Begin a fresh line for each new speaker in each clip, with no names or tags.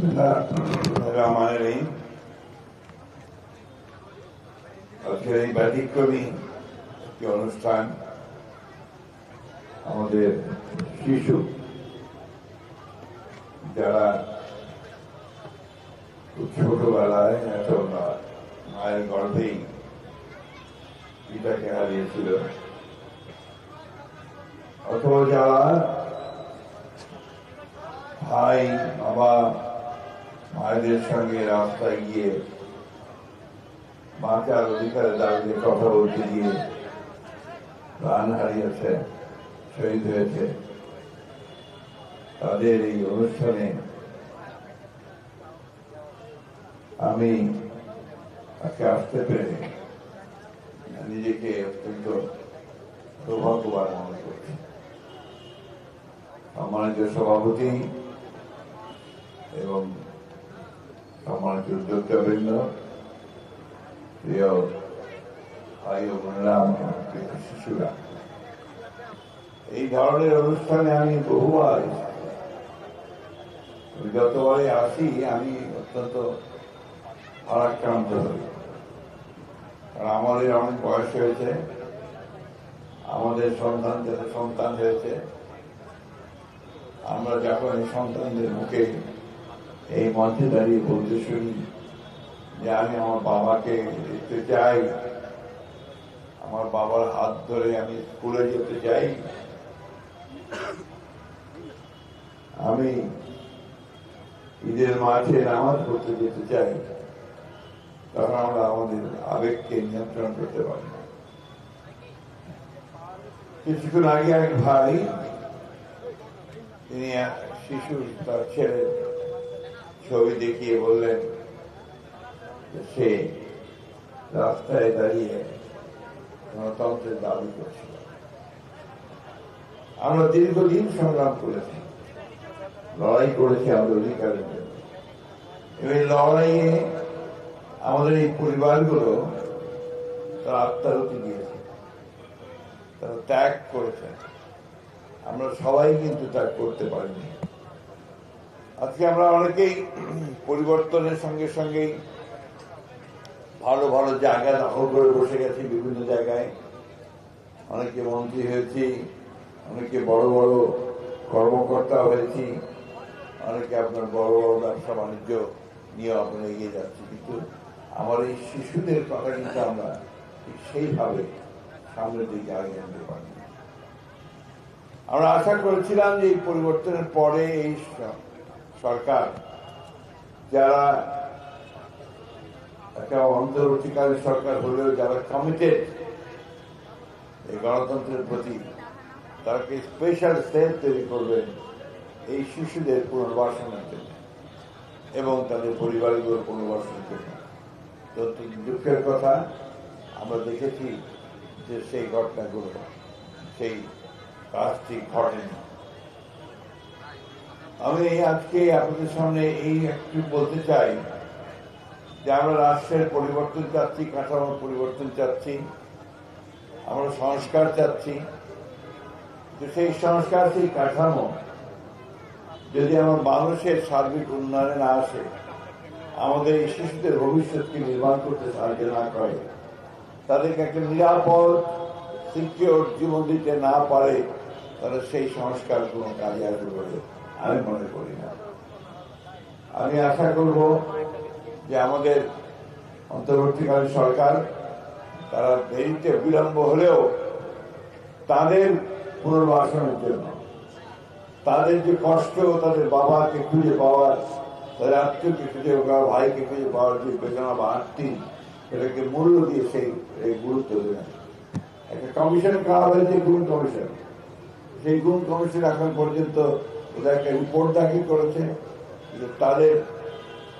বিসমিল্লাহির আজকের এই ব্যতিক্রমী একটি অনুষ্ঠান আমাদের শিশু যারা খুব ছোটবেলায় মায়ের গর্ভেই পিতাকে হারিয়েছিল, অথবা যারা ভাই বাবা মায়েদের সঙ্গে রাস্তায় গিয়ে বাঁচার অধিকারের দাবিতে কথা বলতে গিয়ে প্রাণ হারিয়েছে, শহীদ হয়েছে, তাদের এই অনুষ্ঠানে আমি আজকে আসতে পেরে নিজেকে অত্যন্ত সৌভাগ্যবান মনে করছি। সম্মানিত সভাপতি এবং সম্মানিত উদ্যোক্তাবৃন্দ, প্রিয় ভাই ও বোনেরা, প্রিয় শিশুরা, এই ধরনের অনুষ্ঠানে আমি বহুবার যতবারে আসি আমি অত্যন্ত ভারাক্রান্ত হই। কারণ আমাদের অনেক বয়স হয়েছে, আমাদের সন্তান হয়েছে। আমরা যখন এই সন্তানদের মুখে এই মঞ্চে দাঁড়িয়ে বলতে শুনি যে আমি আমার বাবাকে দেখতে চাই, আমার বাবার হাত ধরে আমি স্কুলে যেতে চাই, আমি ঈদের মাঠে নামাজ পড়তে যেতে চাই, তখন আমরা আমাদের আবেগকে নিয়ন্ত্রণ করতে পারি না। কিছুক্ষণ আগে এক ভাই, তিনি শিশু তার ছেলের ছবি দেখিয়ে বললেন সে রাস্তায় দাঁড়িয়ে গণতন্ত্রের দাবি করছিল। আমরা দীর্ঘদিন সংগ্রাম করেছি, লড়াই করেছি আমাদের অধিকারের জন্য। এই লড়াইয়ে আমাদের এই পরিবারগুলো তারা আত্মাহুতি দিয়েছে, তারা ত্যাগ করেছে। আমরা সবাই কিন্তু ত্যাগ করতে পারিনি। আজকে আমরা অনেকেই পরিবর্তনের সঙ্গে সঙ্গেই ভালো ভালো জায়গা দখল করে বসে গেছি, বিভিন্ন জায়গায় অনেকে মন্ত্রী হয়েছি, অনেকে বড় বড় কর্মকর্তা হয়েছি, অনেকে আপনার বড় বড় ব্যবসা বাণিজ্য নিয়ে আমরা এগিয়ে যাচ্ছি। কিন্তু আমার এই শিশুদের কথা কিন্তু আমরা ঠিক সেইভাবে সামনের দিকে আগে আনতে পারি। আমরা আশা করেছিলাম যে এই পরিবর্তনের পরে এই সরকার, যারা একটা অন্তর্বর্তীকালীন সরকার হলেও যারা কমিটেড এই গণতন্ত্রের প্রতি, তাকে স্পেশাল সেল তৈরি করবেন এই শিশুদের পুনর্বাসনের জন্য এবং তাদের পরিবারগুলোর পুনর্বাসনের জন্য। তো দুঃখের কথা, আমরা দেখেছি যে সেই ঘটনাগুলো, সেই কাজটি ঘটেনি। আমি আজকে আপনাদের সামনে এই একটু বলতে চাই যে আমরা রাষ্ট্রের পরিবর্তন চাচ্ছি, কাঠামোর পরিবর্তন চাচ্ছি, আমরা সংস্কার চাচ্ছি। তো সেই সংস্কার, সেই কাঠামো যদি আমার মানুষের সার্বিক উন্নয়নে না আসে, আমাদের এই শিশুদের ভবিষ্যৎকে নির্মাণ করতে সাহায্য না করে, তাদেরকে একটা নিরাপদ সিকিউর জীবন দিতে না পারে, তাহলে সেই সংস্কার কোনো কাজে আসবে বলে আমি মনে করি না। আমি আশা করব যে আমাদের অন্তর্বর্তীকালীন সরকার, তারা দেরিতে বিলম্ব হলেও তাদের পুনর্বাসনের জন্য, তাদের যে কষ্ট, তাদের বাবাকে খুঁজে পাওয়ার, তাদের আত্মীয়কে খুঁজে পাওয়ার, ভাইকে খুঁজে পাওয়ার যে বেদনা বা আত্মী, সেটাকে মূল্য দিয়ে সেই গুরুত্ব দেবেন। একটা কমিশন করা হয়েছে, গুণ কমিশন। সেই গুণ কমিশন এখন পর্যন্ত ওদের একটা রিপোর্ট দাখিল করেছে, তাদের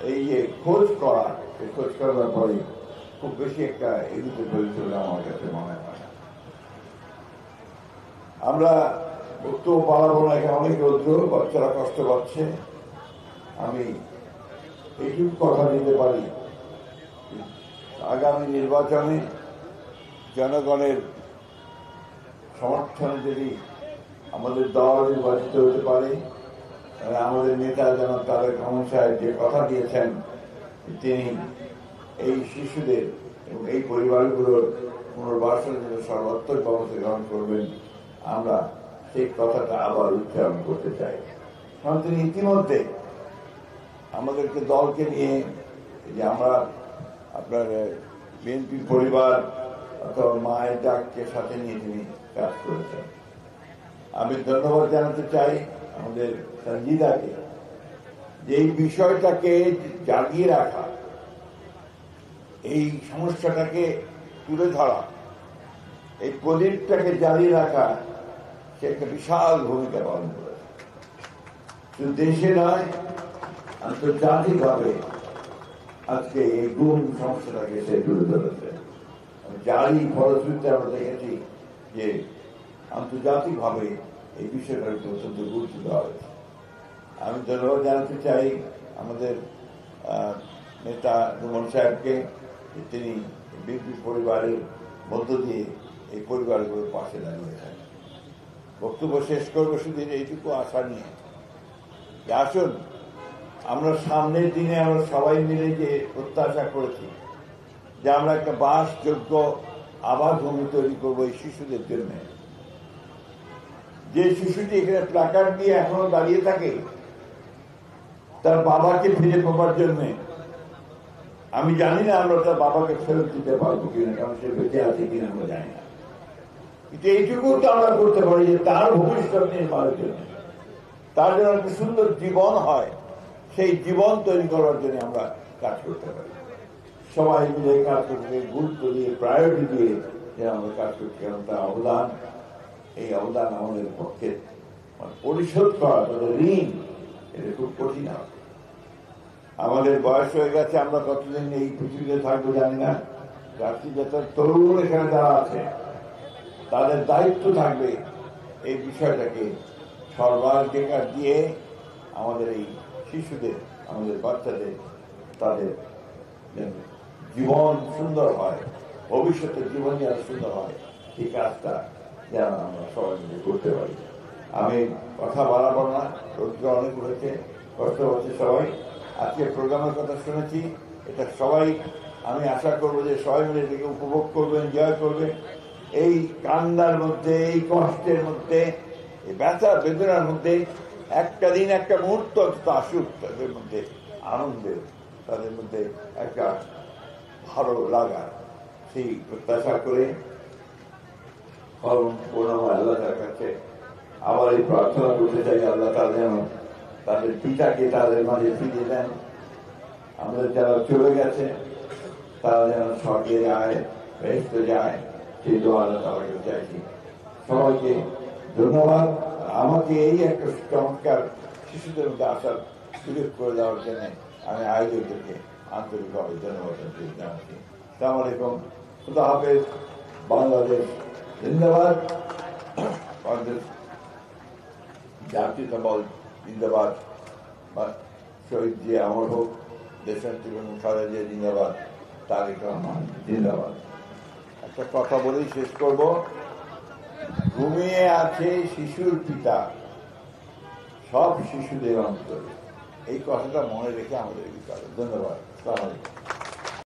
এই যে খোঁজ করা, সেই খোঁজ করার পরে খুব বেশি একটা এদিকে চলছে বলে আমার কাছে মনে হয়। আমরা বক্তব্য পালাবো না, এখানে অনেক রৌদ্র, বাচ্চারা কষ্ট পাচ্ছে। আমি এইটুকু কথা দিতে পারি, আগামী নির্বাচনে জনগণের সমর্থনে যদি আমাদের দল নির্বাচিত হতে পারে, আমাদের নেতা যেন তারেক রহমান সাহেব যে কথা দিয়েছেন তিনি এই শিশুদের এবং এই পরিবারগুলোর পুনর্বাসনের জন্য সর্বাত্মক ব্যবস্থা গ্রহণ করবেন, আমরা সেই কথাটা আবার উচ্চারণ করতে চাই। কারণ তিনি ইতিমধ্যে আমাদেরকে দলকে নিয়ে যে আমরা আপনার বিএনপি পরিবার অথবা মায়ের ডাককে সাথে নিয়ে তিনি কাজ করেছেন। আমি ধন্যবাদ জানাতে চাই আমাদের সঞ্জিদাকে, যে এই বিষয়টাকে জাগিয়ে রাখা, এই সমস্যাটাকে তুলে ধরা, এই প্রদীপটাকে জ্বালিয়ে রাখা, সে একটা বিশাল ভূমিকা পালন করেছে। শুধু দেশে নয়, আন্তর্জাতিকভাবে আজকে এই গুম সমস্যাটাকে সে তুলে ধরেছে। যারই ফলশ্রুতিতে আমরা দেখেছি যে আন্তর্জাতিকভাবে এই বিষয়টাকে অত্যন্ত গুরুত্ব দেওয়া হয়েছে। আমি ধন্যবাদ জানাতে চাই আমাদের নেতা রুমন সাহেবকে, তিনি বিএনপি পরিবারের মধ্য দিয়ে এই পরিবারগুলোর পাশে দাঁড়িয়েছেন। বক্তব্য শেষ করবো শুধু এইটুকু আশা নিয়ে যে আসুন আমরা সামনের দিনে আমরা সবাই মিলে যে প্রত্যাশা করেছি যে আমরা একটা বাসযোগ্য আবাস ভূমি তৈরি করবো এই শিশুদের জন্য। যে শিশুটি এখানে প্ল্যাকার্ড দিয়ে এখনো দাঁড়িয়ে থাকে তার বাবাকে ফিরে পাবার জন্য, আমি জানি না আমরা তার বাবাকে ফেরত দিতে পারবো কিনা, কারণ সে বেঁচে আছে কিনা আমরা জানি না, কিন্তু এইটুকু তো আমরা করতে পারি যে তার ভবিষ্যৎ নির্মাণের জন্য, তার জন্য একটা সুন্দর জীবন হয়, সেই জীবন তৈরি করার জন্য আমরা কাজ করতে পারি। সবাই মিলে কাজ করতে গুরুত্ব দিয়ে প্রায়োরিটি দিয়ে যে আমরা কাজ করছি, কারণ তার অবদান, এই অবদান আমাদের পক্ষে পরিশোধ করা, তাদের ঋণ, এটা খুব কঠিন হবে। আমাদের বয়স হয়ে গেছে, আমরা কতদিন এই পৃথিবীতে থাকবো জানি না। রাত্রি যত তরুণ এখানে যারা আছে তাদের দায়িত্ব থাকবে এই বিষয়টাকে সর্বাধিকার দিয়ে আমাদের এই শিশুদের, আমাদের বাচ্চাদের, তাদের জীবন সুন্দর হয়, ভবিষ্যতের জীবন যেন সুন্দর হয়, এই কাজটা যেন আমরা সবাই মিলে করতে পারি। আমি কথা বাড়াবো না, রোদ্র অনেক হয়েছে, কষ্ট হচ্ছে সবাই। আজকে প্রোগ্রামের কথা শুনেছি, এটা সবাই, আমি আশা করবো যে সবাই মিলে এটাকে উপভোগ করবে, এনজয় করবে। এই কান্নার মধ্যে, এই কষ্টের মধ্যে, এই ব্যথা বেদনার মধ্যে একটা দিন, একটা মুহূর্ত আসুক তাদের মধ্যে আনন্দের, তাদের মধ্যে একটা ভালো লাগা, সেই প্রত্যাশা করে পূর্ণময় আল্লাহ তার কাছে আবার এই প্রার্থনা করতে চাই, আল্লাহ তারা যেন তাদের পিতাকে তাদের মাঝে ফিরিয়ে দেন। আমাদের যারা চলে গেছে তারা যেন স্বর্গে যায়, বেহেশতে যায়, সেই দোয়া আল্লাহ তাআলাকে চাইছি। সবাইকে ধন্যবাদ। আমাকে এই একটা চমৎকার শিশুদের মধ্যে আসার সুযোগ করে দেওয়ার জন্য আমি আয়োজকদেরকে আন্তরিকভাবে ধন্যবাদ জানাচ্ছি। আসসালামু আলাইকুম, খুদা হাফেজ, বাংলাদেশ জিন্দাবাদ, বাংলাদেশ জাতীয়তাবাদ জিন্দাবাদ, শহীদ জিয়া অমর হোক, দেশনেত্রী খালেদা জিয়া জিন্দাবাদ, তারেক রহমান জিন্দাবাদ। একটা কথা বলেই শেষ করব, ঘুমিয়ে আছে শিশুর পিতা, সব শিশুদের অন্তরে, এই কথাটা মনে রেখে আমাদের ধন্যবাদ। আসসালামু আলাইকুম।